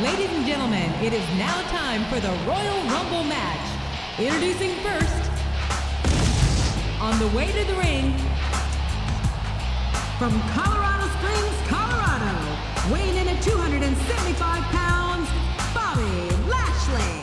Ladies and gentlemen, it is now time for the Royal Rumble match. Introducing first, on the way to the ring, from Colorado Springs, Colorado, weighing in at 275 pounds, Bobby Lashley.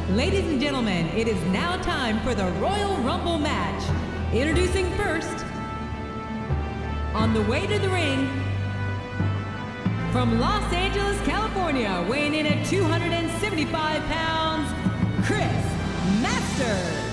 Ladies and gentlemen, it is now time for the Royal Rumble match. Introducing first, on the way to the ring, from Los Angeles, California, weighing in at 275 pounds, Chris Masters.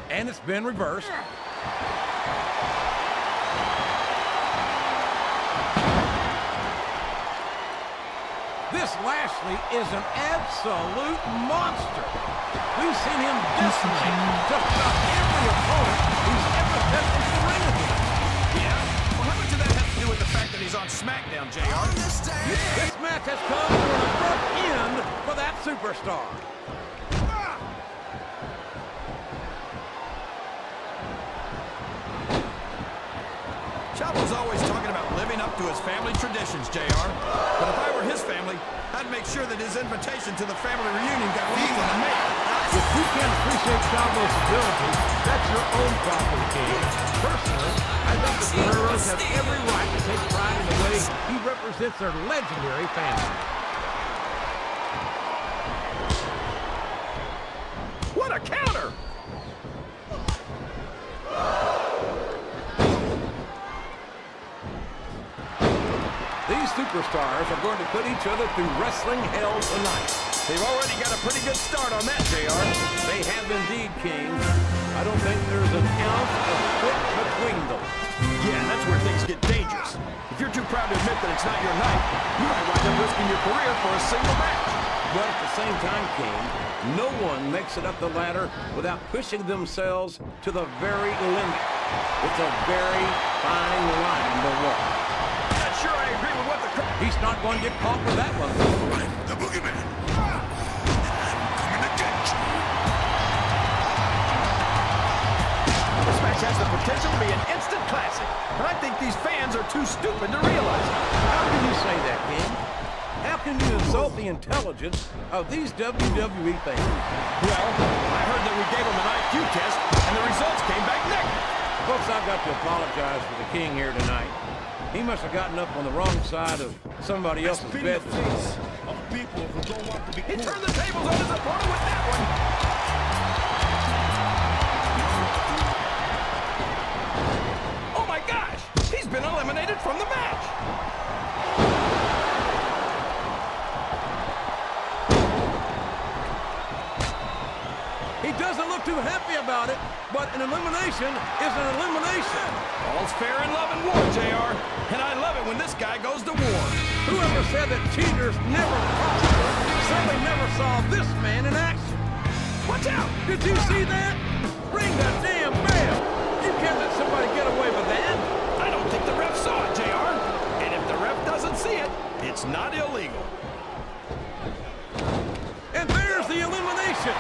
And it's been reversed. This Lashley is an absolute monster. We've seen him decimate just about every opponent he's ever stepped into the ring against. Yeah? Well, how much of that has to do with the fact that he's on SmackDown, JR? This match has come to an abrupt end for that superstar. Chavo's always talking about living up to his family traditions, JR. But if I were his family, I'd make sure that his invitation to the family reunion got left in the mail. If you can't appreciate Chavo's ability, that's your own problem, King. Personally, I think the Guerreros have every right to take pride in the way he represents their legendary family. What a counter! These superstars are going to put each other through wrestling hell tonight. They've already got a pretty good start on that, JR. They have indeed, King. I don't think there's an ounce of fit between them. Yeah, that's where things get dangerous. If you're too proud to admit that it's not your night, you might wind up risking your career for a single match. But at the same time, King, no one makes it up the ladder without pushing themselves to the very limit. It's a very fine line to walk. Not sure I agree with what the... He's not going to get caught with that one. I'm the boogeyman. I'm coming to get you. has the potential to be an instant classic, and I think these fans are too stupid to realize it. How can you say that, King? How can you insult the intelligence of these WWE fans? Well, I heard that we gave them an IQ test, and the results came back negative. Folks, I've got to apologize for the King here tonight. He must have gotten up on the wrong side of somebody else's bed. People who don't want to be He turned the tables on his opponent with that one. Oh my gosh! He's been eliminated from the match. He doesn't look too happy about it, but an elimination is an elimination. All's fair in love and war, JR. And I love it when this guy goes to war. Whoever said that cheaters never prosper certainly never saw this man in action. Watch out! Did you see that? Ring that damn bell. You can't let somebody get away with that. I don't think the ref saw it, JR. And if the ref doesn't see it, it's not illegal. And there's the elimination.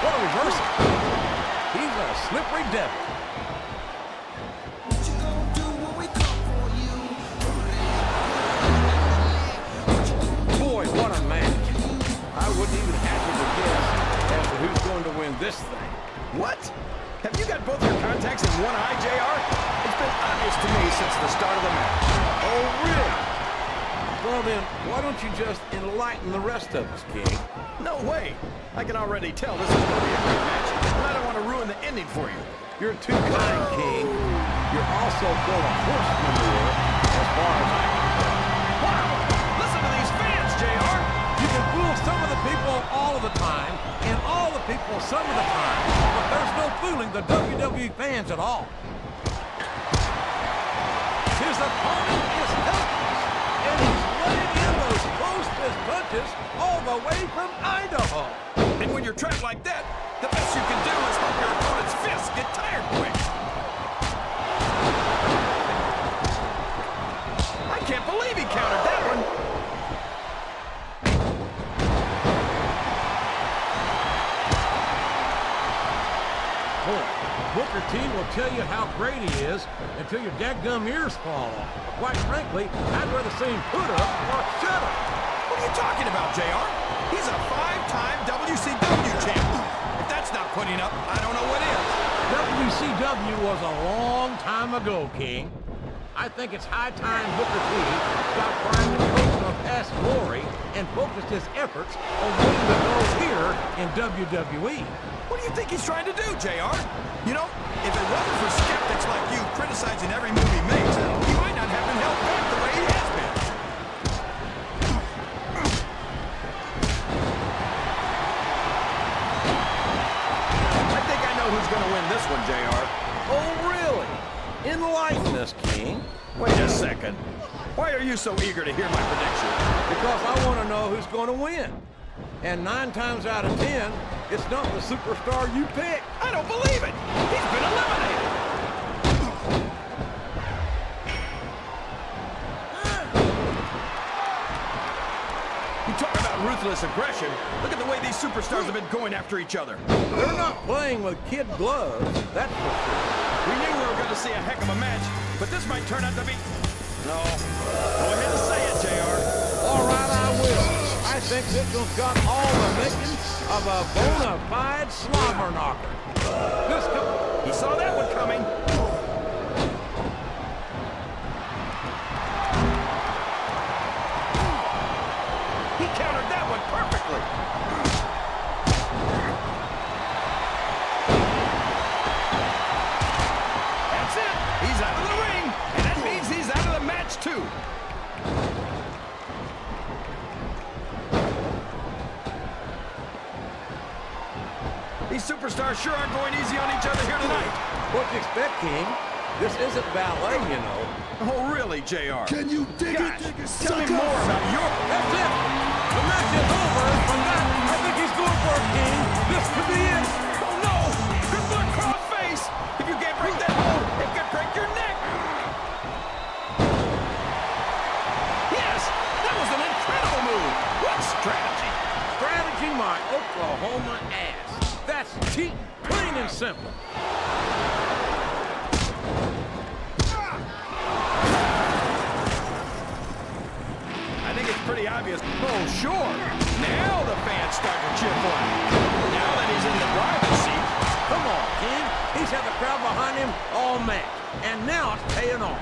What a reversal. He's a slippery devil. Boy, what a match. I wouldn't even hazard a guess as to who's going to win this thing. What? Have you got both your contacts in one eye, JR? It's been obvious to me since the start of the match. Oh, really? Well then, why don't you just enlighten the rest of us, King? No way. I can already tell this is going to be a great match, and I don't want to ruin the ending for you. You're too kind, King. You're also full of horse manure, as far as I can tell. Wow! Listen to these fans, JR! You can fool some of the people all of the time, and all the people some of the time, but there's no fooling the WWE fans at all. His opponent is helpless, and he's laying in those close-fist punches all the way from Idaho. And when you're trapped like that, the best you can do is hope your opponent's fists get tired quick. I can't believe he countered that one. Boy, Booker T will tell you how great he is until your dadgum ears fall off. Quite frankly, I'd rather see him put up or shut up. What are you talking about, JR? He's a 5-time WCW champion. If that's not putting up, I don't know what is. WCW was a long time ago, King. I think it's high time Booker T stopped trying to coast on past glory and focused his efforts on winning the gold here in WWE. What do you think he's trying to do, JR? You know, if it wasn't for skeptics like you criticizing every move he makes, he might not have been held back the way he has been. I think I know who's going to win this one, JR. Oh, really? Enlighten us, King. Wait a second. Why are you so eager to hear my prediction? Because I want to know who's going to win. And 9 times out of 10, it's not the superstar you pick. I don't believe it. He's been eliminated. You talk about ruthless aggression. Look at the way these superstars have been going after each other. They're not playing with kid gloves, that's for sure. We knew we were going to see a heck of a match, but this might turn out to be... No. Go ahead and say it, JR. All right, I will. I think this one's got all the makings of a bona fide slobber knocker. He saw that one coming. He countered that one perfectly. That's it. He's out of the ring, and that means he's out of the match, too. These superstars sure aren't going easy on each other here tonight. What do you expect, King? This isn't ballet, you know. Oh, really, JR? Can you dig Gosh, it? tell me more about your... That's it. The match is over. From that, I think he's going for it, King. This could be it. Oh, no! Good luck, cross face! If you can't break that hold, it could break your neck! Yes! That was an incredible move! What strategy? Strategy, my Oklahoma ass. That's cheating, plain and simple. I think it's pretty obvious. Oh, sure. Now the fans start to cheer for him. Now that he's in the driver's seat. Come on, King. He's had the crowd behind him all match, and now it's paying off.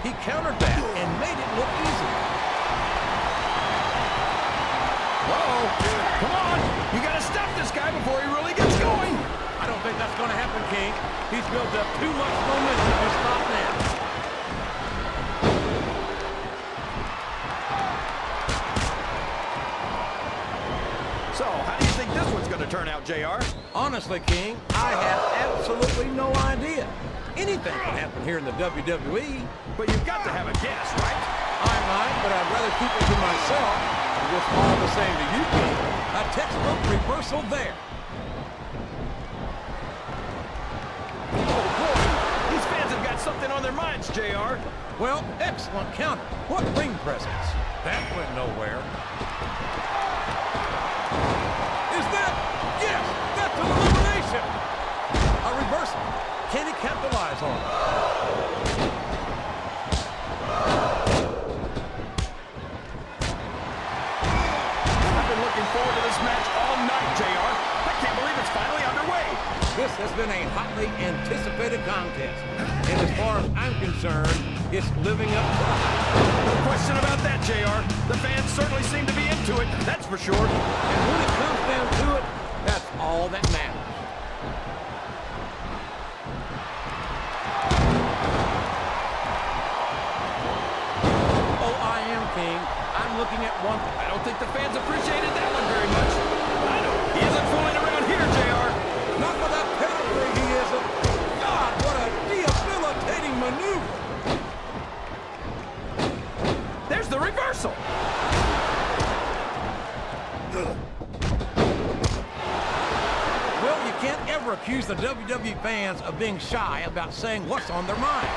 He countered that and made it look easy. Whoa. Come on. You got to stop this guy before he really gets going. I don't think that's going to happen, King. He's built up too much momentum to stop now. So, how do you think this one's going to turn out, JR? Honestly, King, I have absolutely no idea. Anything can happen here in the WWE. But you've got to have a guess, right? I might, but I'd rather keep it to myself. Just all the same to you, King. A textbook reversal there. Oh, boy. These fans have got something on their minds, JR. Well, excellent counter. What ring presence? That went nowhere. Is that? Yes, that's an elimination. A reversal. Can he capitalize on it? I've been looking forward to this match all night, JR. I can't believe it's finally underway. This has been a hotly anticipated contest. And as far as I'm concerned, it's living up to the hype. No question about that, JR. The fans certainly seem to be into it, that's for sure. And when it comes down to it, that's all that matters. Oh, I am, King. I'm looking at one. I don't think the fans appreciated that one very much. I know. He isn't fooling around here, JR. Not with that pedigree, he isn't. God, what a debilitating maneuver. There's the reversal. Well, you can't ever accuse the WWE fans of being shy about saying what's on their minds.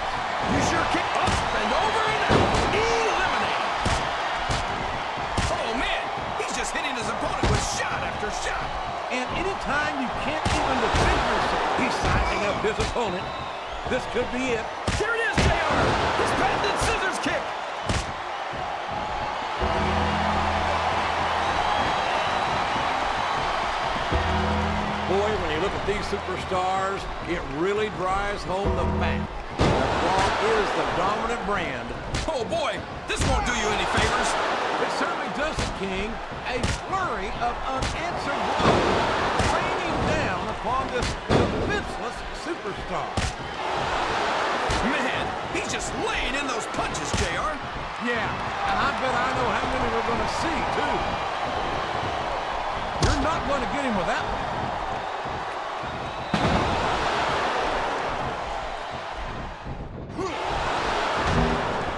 You sure kick up and over and out. Eliminate. Oh, man. He's just hitting his opponent with shot after shot. And anytime you can't even defend yourself, he's sizing up his opponent. This could be it. Here it is, JR. His patented scissors kick. Boy, when you look at these superstars, it really drives home the fact that Raw is the dominant brand. Oh, boy. This won't do you any favors. It certainly doesn't, King. A flurry of unanswered blows raining down upon this defenseless superstar. Man, he's just laying in those punches, JR. Yeah, and I bet I know how many we're going to see, too. You're not going to get him with that one.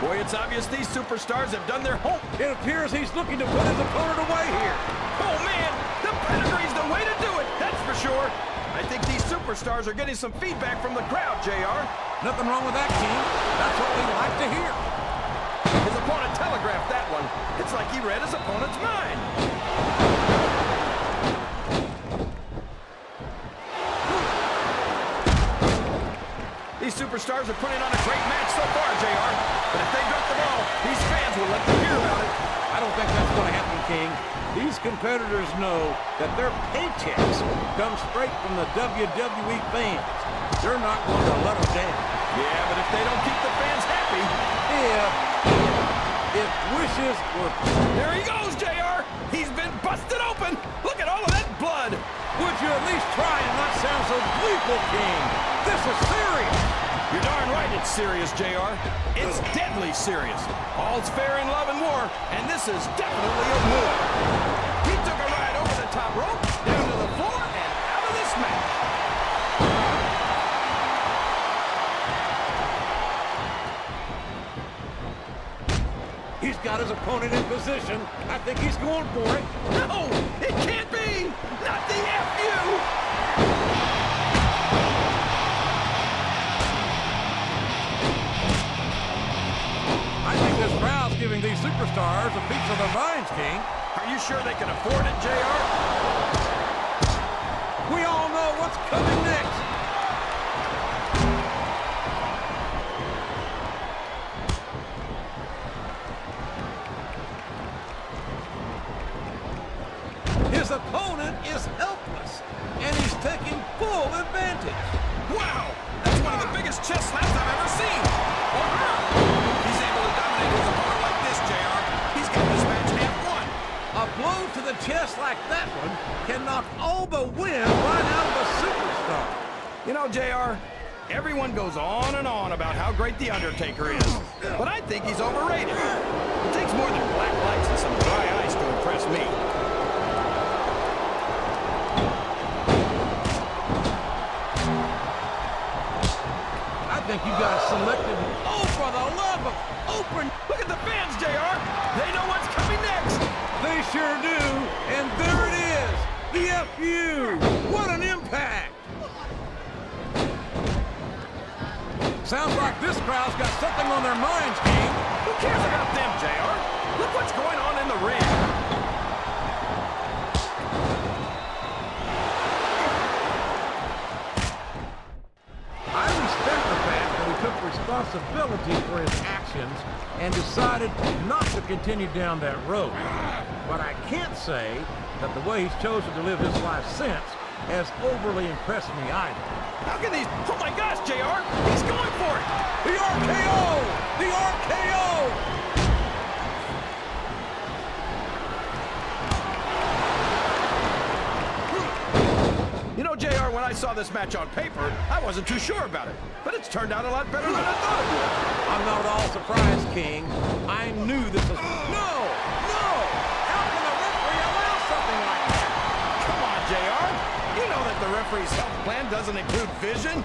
Boy, it's obvious these superstars have done their homework. It appears he's looking to put his opponent away here. Oh, man, the pedigree's the way to do it, that's for sure. I think these superstars are getting some feedback from the crowd, JR. Nothing wrong with that, King. That's what we like to hear. His opponent telegraphed that one. It's like he read his opponent's mind. These superstars are putting on a great match so far, JR. But if they drop the ball, these fans will let them hear about it. I don't think that's going to happen, King. These competitors know that their paychecks come straight from the WWE fans. They're not going to let them down. Yeah, but if they don't keep the fans happy... If wishes were... There he goes, JR! He's been busted open! Look at all of that blood! Would you at least try and not sound so gleeful, King? This is serious! You're darn right it's serious, JR. It's deadly serious. All's fair in love and war, and this is definitely a war. He took a ride over the top rope, down to the floor, and out of this match. He's got his opponent in position. I think he's going for it. No, it can't be! Not the FU! I think this crowd's giving these superstars a piece of their minds, King. Are you sure they can afford it, JR? We all know what's coming next. His opponent is helpless, and he's taking full advantage. Wow! That's one of the biggest chest slaps I've ever seen. Or heard. He's able to dominate his opponent like this, JR. He's got this match half won. A blow to the chest like that one can knock all the wind right out of a superstar. You know, JR, everyone goes on and on about how great The Undertaker is, but I think he's overrated. It takes more than black lights and some dry ice to impress me. I think you got selected. Oh, for the love of open. Look at the fans, JR. They know what's coming next. They sure do. And there it is. The FU. What an impact. Sounds like this crowd's got something on their minds, King. Who cares about them, JR? Look what's going on in the ring. I respect the fact that he took responsibility for his actions and decided not to continue down that road. But I can't say that the way he's chosen to live his life since has overly impressed me either. How can these... Oh my gosh, JR! He's going for it! The RKO! The RKO! You know, JR, when I saw this match on paper, I wasn't too sure about it. But it's turned out a lot better than I thought it would. I'm not at all surprised, King. I knew this was... No! No! How can the referee allow something like that? Come on, JR. You know that the referee's health plan doesn't include vision.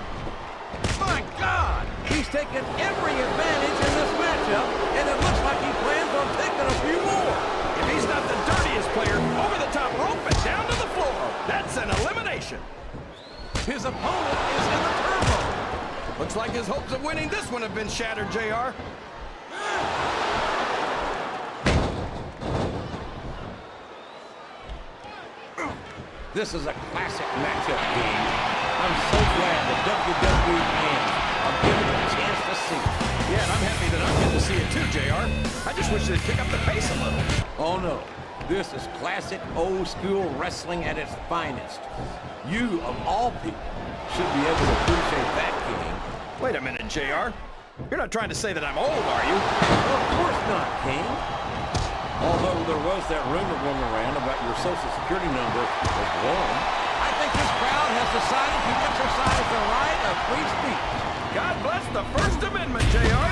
My God! He's taken every advantage in this matchup, and it looks like he plans on taking a few more. If he's not the dirtiest player, over the top rope and down to the floor. That's an elimination. His opponent is in the turbo. Looks like his hopes of winning this one have been shattered, JR. This is a classic matchup, King. I'm so glad the WWE fans are given a chance to see it. Yeah, and I'm happy that I'm getting to see it too, JR. I just wish they'd pick up the pace a little. Oh, no. This is classic old-school wrestling at its finest. You, of all people, should be able to appreciate that, King. Wait a minute, JR. You're not trying to say that I'm old, are you? Of course not, King. Although there was that rumor going around about your Social Security number was wrong. I think this crowd has decided to exercise the right of free speech. God bless the First Amendment, JR.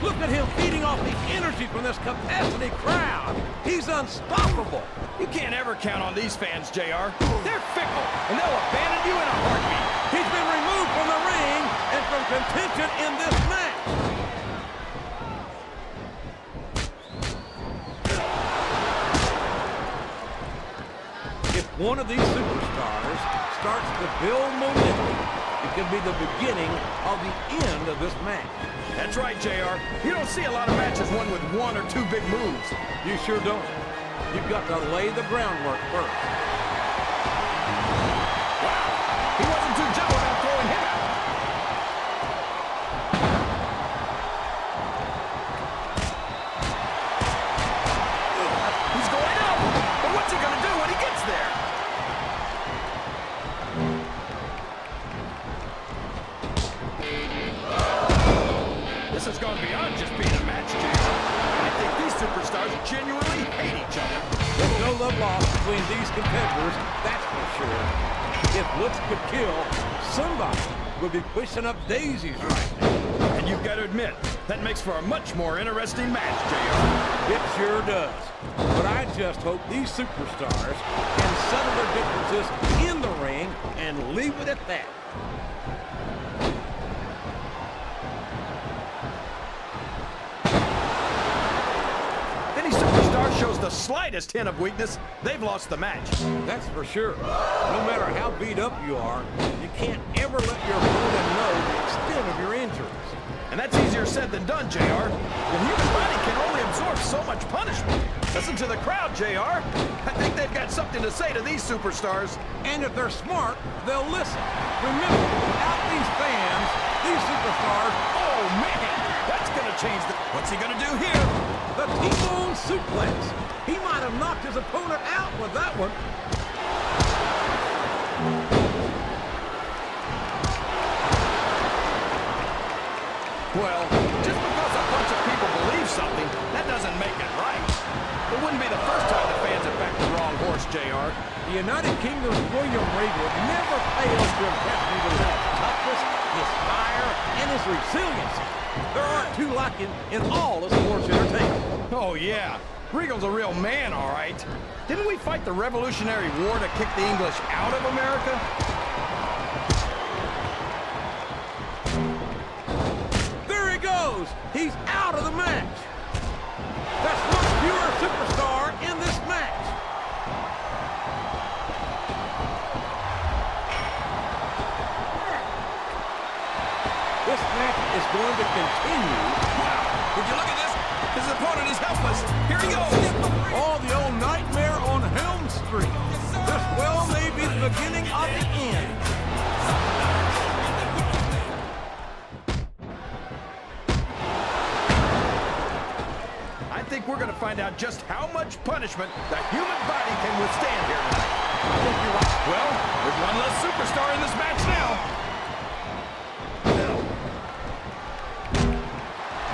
Look at him feeding off the energy from this capacity crowd. He's unstoppable. You can't ever count on these fans, JR. They're fickle, and they'll abandon you in a heartbeat. He's been removed from the ring and from contention in this match. If one of these superstars starts to build momentum, it could be the beginning of the end of this match. That's right, JR. You don't see a lot of matches won with one or two big moves. You sure don't. You've got to lay the groundwork first. Wow, he wasn't too gentle about throwing him out. He's going up, but what's he going to do when he gets there? This has gone beyond just being a match, JR. I think these superstars genuinely hate each other. There's no love lost between these competitors, that's for sure. If looks could kill, somebody would be pushing up daisies right now. And you've got to admit, that makes for a much more interesting match, JR. It sure does. But I just hope these superstars can settle their differences in the ring and leave it at that. Shows the slightest hint of weakness, they've lost the match. That's for sure. No matter how beat up you are, you can't ever let your opponent know the extent of your injuries. And that's easier said than done, JR. The human body can only absorb so much punishment. Listen to the crowd, JR. I think they've got something to say to these superstars. And if they're smart, they'll listen. Remember, without these fans, these superstars, Oh, man, that's going to change the... What's he going to do here? the T-bone suplex. He might have knocked his opponent out with that one. Well, just because a bunch of people believe something, that doesn't make it right. It wouldn't be the first time the fans have backed the wrong horse, JR. The United Kingdom's William Regal never fails to impress me with his toughness, his fire, and his resiliency. There aren't two like him in all of sports entertainment. Oh, yeah. Regal's a real man, all right. Didn't we fight the Revolutionary War to kick the English out of America? There he goes. He's out of the match. That's one fewer superstar in this match. This match is going to continue. Wow, would you look at this? His opponent is helpless. Here he goes. Oh, the old nightmare on Helm Street. This well may be the beginning of the end. I think we're going to find out just how much punishment the human body can withstand here tonight. I think you're right. Well, there's one less superstar in this match now.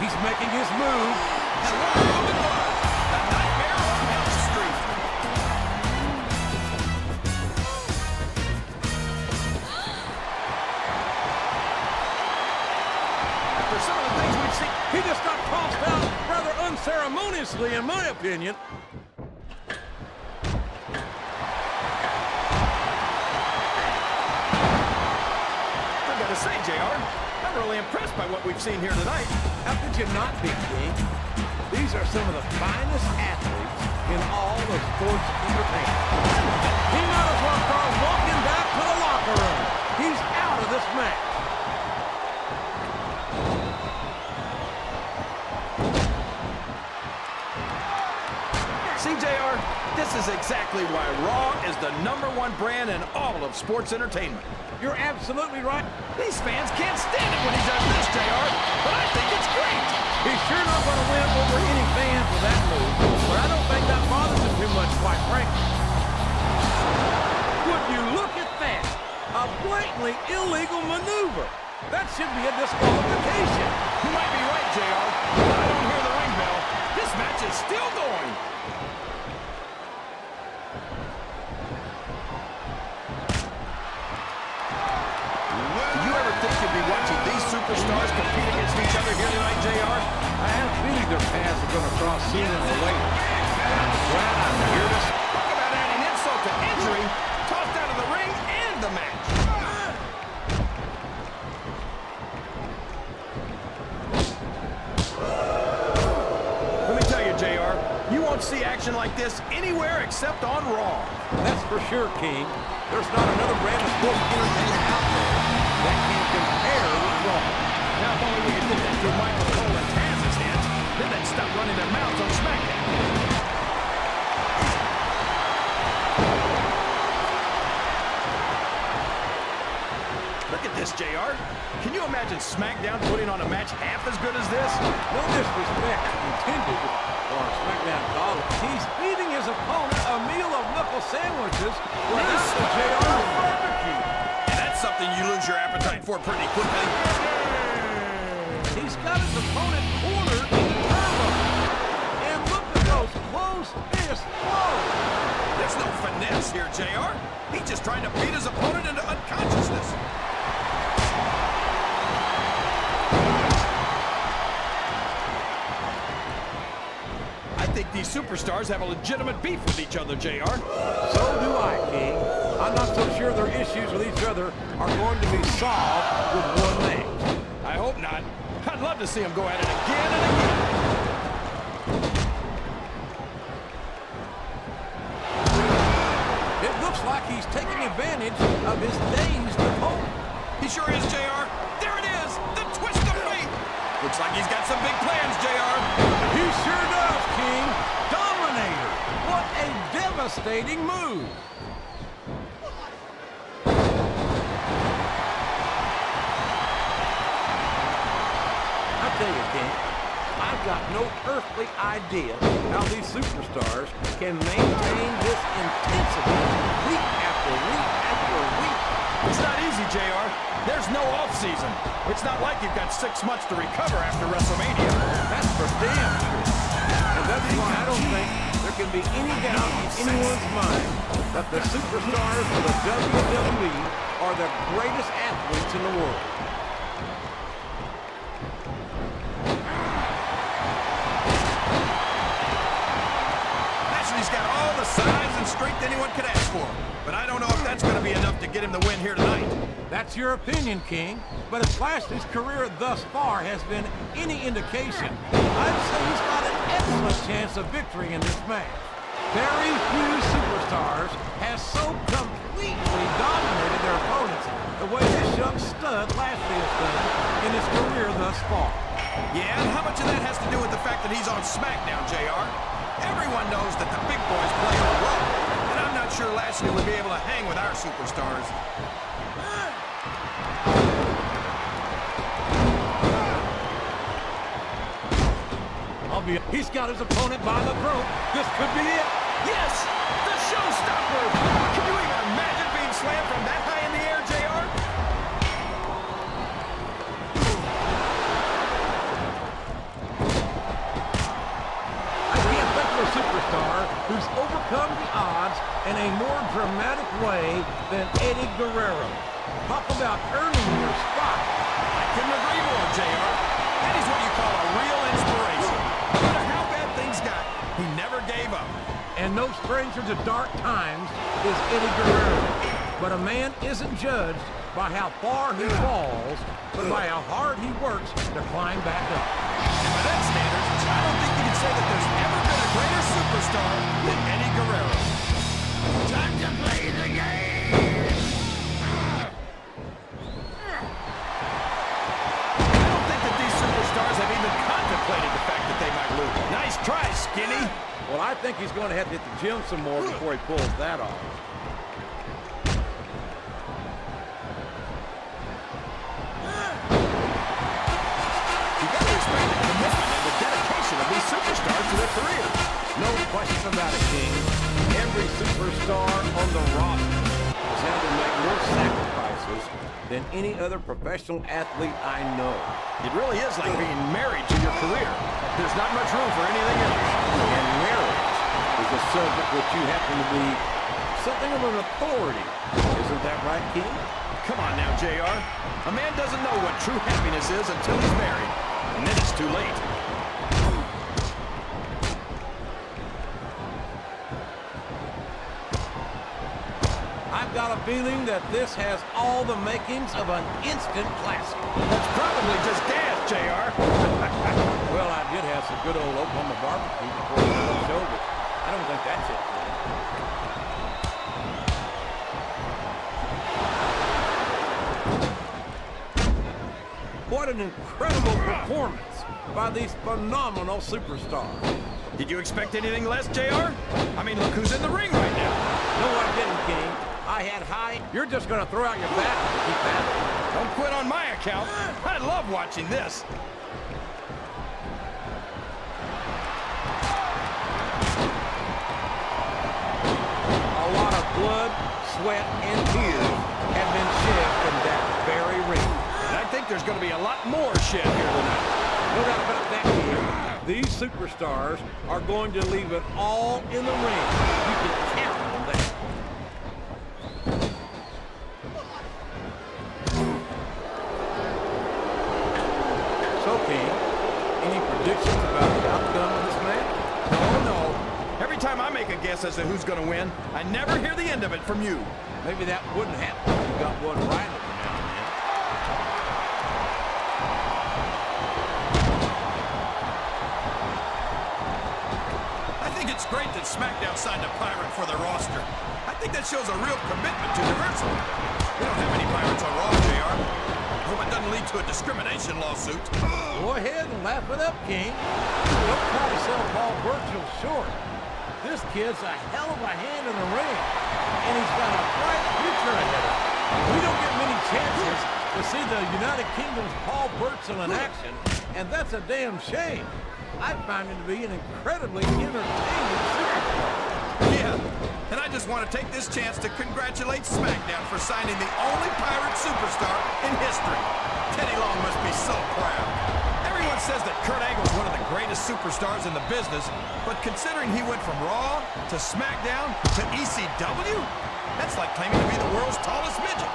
He's making his move. And what a move it was. The nightmare on Elm Street. After some of the things we've seen... He just got tossed out rather unceremoniously, in my opinion. I gotta say, JR, I'm really impressed by what we've seen here tonight. How could you not be, King? These are some of the finest athletes in all of sports entertainment. He might as well start walking back to the locker room. He's out of this match. See, JR, this is exactly why Raw is the #1 brand in all of sports entertainment. You're absolutely right. These fans can't stand it when he does this, JR, but I think it's great. He's sure not going to win over any fans with that move, but I don't think that bothers him too much, quite frankly. Would you look at that? A blatantly illegal maneuver. That should be a disqualification. You might be right, JR, but I don't hear the ring bell. This match is still going. Do you ever think you'd be watching these superstars compete against each other here tonight, JR? I have a feeling their paths are going to cross sooner or later. Glad I'm here to... Talk about adding insult to injury, tossed out of the ring and the match. Let me tell you, JR, you won't see action like this anywhere except on Raw. That's for sure, King. There's not another brand of sports entertainment out there that can compare with Raw. Now, if only we could get that through Michael Cole and Taz's hands, then they'd stop running their mouths on SmackDown. Look at this, JR. Can you imagine SmackDown putting on a match half as good as this? No disrespect intended for SmackDown colleagues. He's feeding his opponent a meal of knuckle sandwiches without the JR barbecue. And that's something you lose your appetite for pretty quickly. He's got his opponent cornered in the turbo. And look at those close fist blows. There's no finesse here, JR. He's just trying to beat his opponent into unconsciousness. I think these superstars have a legitimate beef with each other, JR. So do I, King. I'm not so sure their issues with each other are going to be solved with one match. I hope not. I'd love to see them go at it again and again. It looks like he's taking advantage of his dazed opponent. He sure is, JR. There it is, the twist of fate. some big plans, JR. He sure does, King. Dominator. What a devastating move. I tell you, King, I've got no earthly idea how these superstars can maintain this intensity week after week after week. It's not easy, JR. There's no off-season. It's not like you've got 6 months to recover after WrestleMania. That's for damn sure. And that's why I don't think there can be any doubt in anyone's mind that the superstars of the WWE are the greatest athletes in the world. He's got all the size and strength anyone could ask for. But I don't know if that's going to be enough to get him the win here tonight. That's your opinion, King. But if Lashley's career thus far has been any indication, I'd say he's got an excellent chance of victory in this match. Very few superstars have so completely dominated their opponents the way this young stud Lashley has done in his career thus far. Yeah, and how much of that has to do with the fact that he's on SmackDown, JR? Everyone knows that the big boys play on the road, and I'm not sure Lashley would be able to hang with our superstars. He's got his opponent by the throat. This could be it. Yes! The showstopper! Can you even imagine being slammed from that high in the air, JR? Superstar who's overcome the odds in a more dramatic way than Eddie Guerrero. Talk about earning your spot. I couldn't agree more, JR. Eddie's what you call a real inspiration. No matter how bad things got, he never gave up. And no stranger to dark times is Eddie Guerrero. But a man isn't judged by how far he falls, but by how hard he works to climb back up. And by that standard, I don't think you can say that there's ever been a greater superstar than Eddie Guerrero. Time to play the game! I don't think that these superstars have even contemplated the fact that they might lose. Nice try, Skinny. Well, I think he's going to have to hit the gym some more before he pulls that off. Superstars to their career. No question about it, King. Every superstar on the roster has had to make more sacrifices than any other professional athlete I know. It really is like being married to your career. There's not much room for anything else. And marriage is a subject which you happen to be something of an authority. Isn't that right, King? Come on now, JR. A man doesn't know what true happiness is until he's married. And then it's too late. I've got a feeling that this has all the makings of an instant classic. That's probably just gas, JR. Well, I did have some good old Oklahoma barbecue before the show, but I don't think that's it. What an incredible performance by these phenomenal superstars. Did you expect anything less, JR? I mean, look who's in the ring right now. No, I didn't, King. I had high. You're just going to throw out your bat and keep that. Don't quit on my account. I love watching this. A lot of blood, sweat, and tears have been shed in that very ring. And I think there's going to be a lot more shed here tonight. No doubt about that, King. These superstars are going to leave it all in the ring. You can count on that. So, King, any predictions about the outcome of this match? Oh, no. Every time I make a guess as to who's going to win, I never hear the end of it from you. Maybe that wouldn't happen if you got one right every now and then. I think it's great that SmackDown signed a pirate for their roster. I think that shows a real commitment to diversity. We don't have any pirates on Raw, JR. Hope it doesn't lead to a discrimination lawsuit. Go ahead and laugh it up, King. Don't try to sell Paul Burchill short. This kid's a hell of a hand in the ring, and he's got a bright future ahead of him. We don't get many chances to see the United Kingdom's Paul Burchill in action, and that's a damn shame. I find him to be an incredibly entertaining superstar. Yeah, and I just want to take this chance to congratulate SmackDown for signing the only pirate superstar in history. Teddy Long must be so proud. Everyone says that Kurt Angle's one of the greatest superstars in the business, but considering he went from Raw to SmackDown to ECW, that's like claiming to be the world's tallest midget.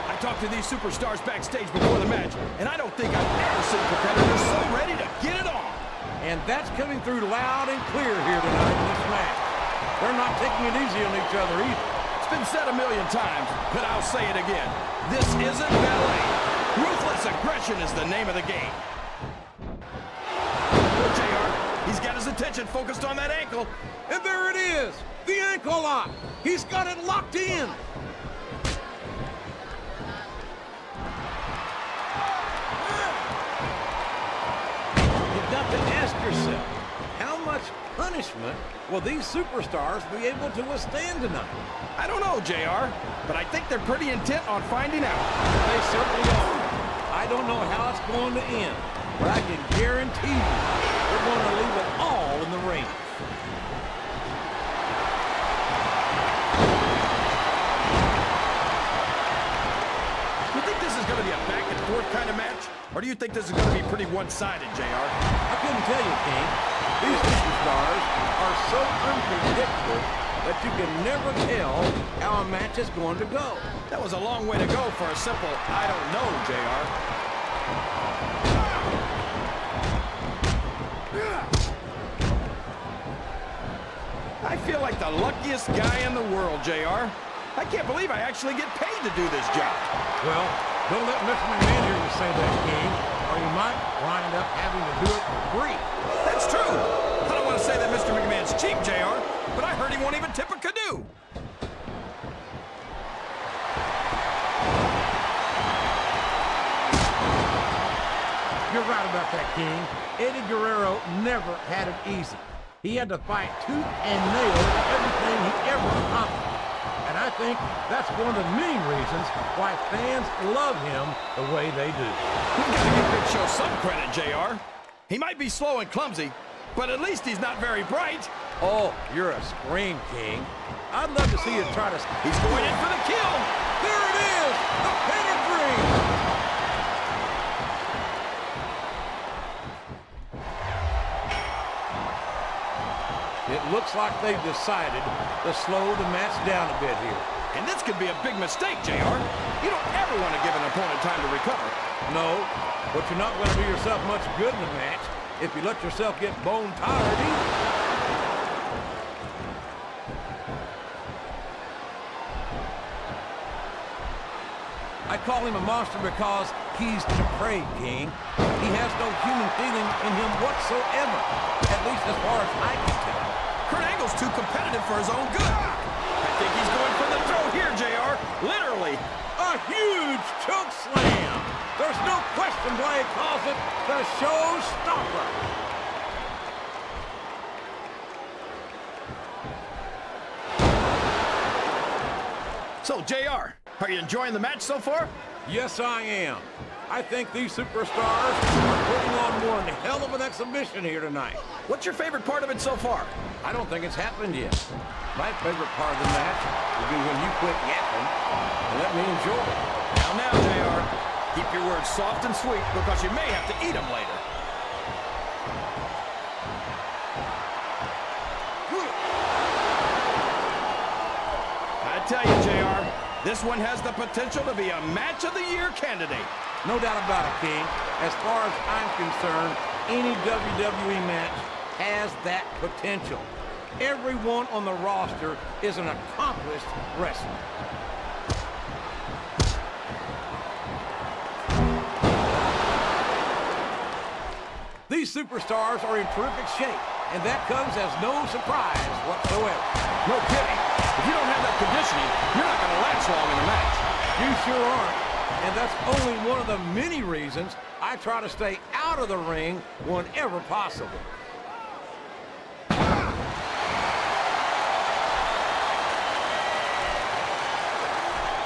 I talked to these superstars backstage before the match, and I don't think I've ever seen competitors so ready to get it on. And that's coming through loud and clear here tonight in this match. They're not taking it easy on each other either. It's been said a million times, but I'll say it again. This isn't ballet. Ruthless aggression is the name of the game. JR, he's got his attention focused on that ankle. And there it is, the ankle lock. He's got it locked in. You've got to ask yourself, how much punishment will these superstars be able to withstand tonight? I don't know, JR, but I think they're pretty intent on finding out. They certainly are. I don't know how it's going to end, but I can guarantee you they're going to leave it all in the ring. You think this is going to be a back and forth kind of match? Or do you think this is going to be pretty one-sided, JR? I couldn't tell you, King. These superstars are so unpredictable that you can never tell how a match is going to go. That was a long way to go for a simple, I don't know, JR. I feel like the luckiest guy in the world, JR. I can't believe I actually get paid to do this job. Well, don't let Mr. McMahon hear you say that, King, or you might wind up having to do it for free. That's true. I don't want to say that Mr. McMahon's cheap, JR, but I heard he won't even tip a canoe. You're right about that, King. Eddie Guerrero never had it easy. He had to fight tooth and nail for everything he ever accomplished. And I think that's one of the main reasons why fans love him the way they do. We've got to give Big Show some credit, JR. He might be slow and clumsy, but at least he's not very bright. Oh, you're a scream, King. I'd love to see you try to... He's going in for the kill. There it is! The pedigree! It looks like they've decided to slow the match down a bit here. And this could be a big mistake, JR. You don't ever want to give an opponent time to recover. No, but you're not going to do yourself much good in the match if you let yourself get bone tired either. I call him a monster because he's depraved, King. He has no human feeling in him whatsoever, at least as far as I can tell. Kurt Angle's too competitive for his own good. I think he's going for the throw here, JR. Literally. A huge choke slam. There's no question why he calls it the showstopper. So, JR, are you enjoying the match so far? Yes, I am. I think these superstars are putting on one hell of an exhibition here tonight. What's your favorite part of it so far? I don't think it's happened yet. My favorite part of the match will be when you quit yapping and let me enjoy it. Now, JR, keep your words soft and sweet because you may have to eat them later. I tell you, JR, this one has the potential to be a Match of the Year candidate. No doubt about it, King. As far as I'm concerned, any WWE match has that potential. Everyone on the roster is an accomplished wrestler. These superstars are in terrific shape. and that comes as no surprise whatsoever. No kidding. If you don't have that conditioning, you're not going to last long in the match. You sure aren't. And that's only one of the many reasons I try to stay out of the ring whenever possible.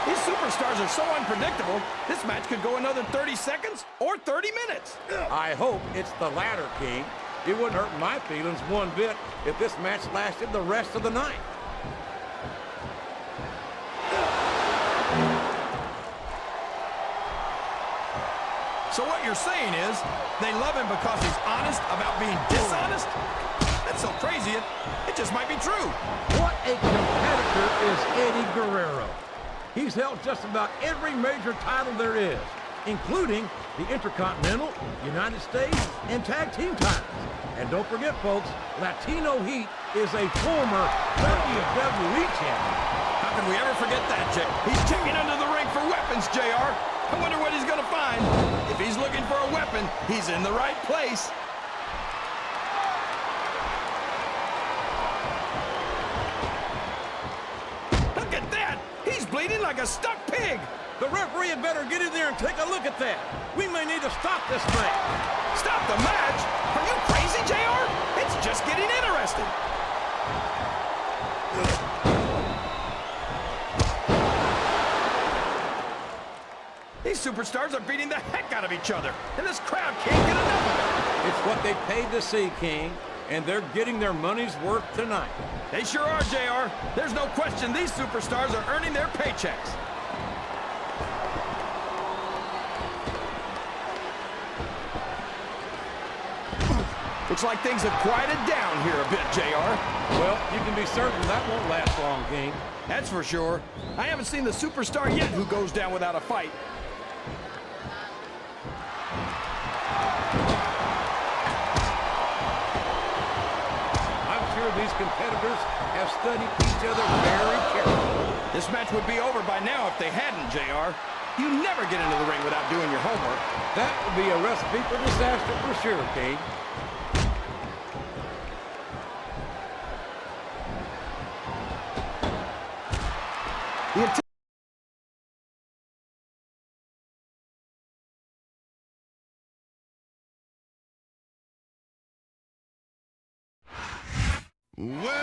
These superstars are so unpredictable, this match could go another 30 seconds or 30 minutes. I hope it's the latter, King. It wouldn't hurt my feelings one bit if this match lasted the rest of the night. So what you're saying is, they love him because he's honest about being dishonest? That's so crazy, it just might be true. What a competitor is Eddie Guerrero. He's held just about every major title there is, including the Intercontinental, United States, and Tag Team titles. And don't forget, folks, Latino Heat is a former WWE champion. How can we ever forget that, Jay? He's checking under the ring for weapons, JR. I wonder what he's going to find. If he's looking for a weapon, he's in the right place. Look at that! He's bleeding like a stuck pig. The referee had better get in there and take a look at that. We may need to stop this match. Stop the match? Are you crazy, JR? It's just getting interesting. These superstars are beating the heck out of each other, and this crowd can't get enough of it. It's what they paid to see, King, and they're getting their money's worth tonight. They sure are, JR. There's no question these superstars are earning their paychecks. Looks like things have quieted down here a bit, JR. Well, you can be certain that won't last long, King. That's for sure. I haven't seen the superstar yet who goes down without a fight. I'm sure these competitors have studied each other very carefully. This match would be over by now if they hadn't, JR. You never get into the ring without doing your homework. That would be a recipe for disaster for sure, King. Well,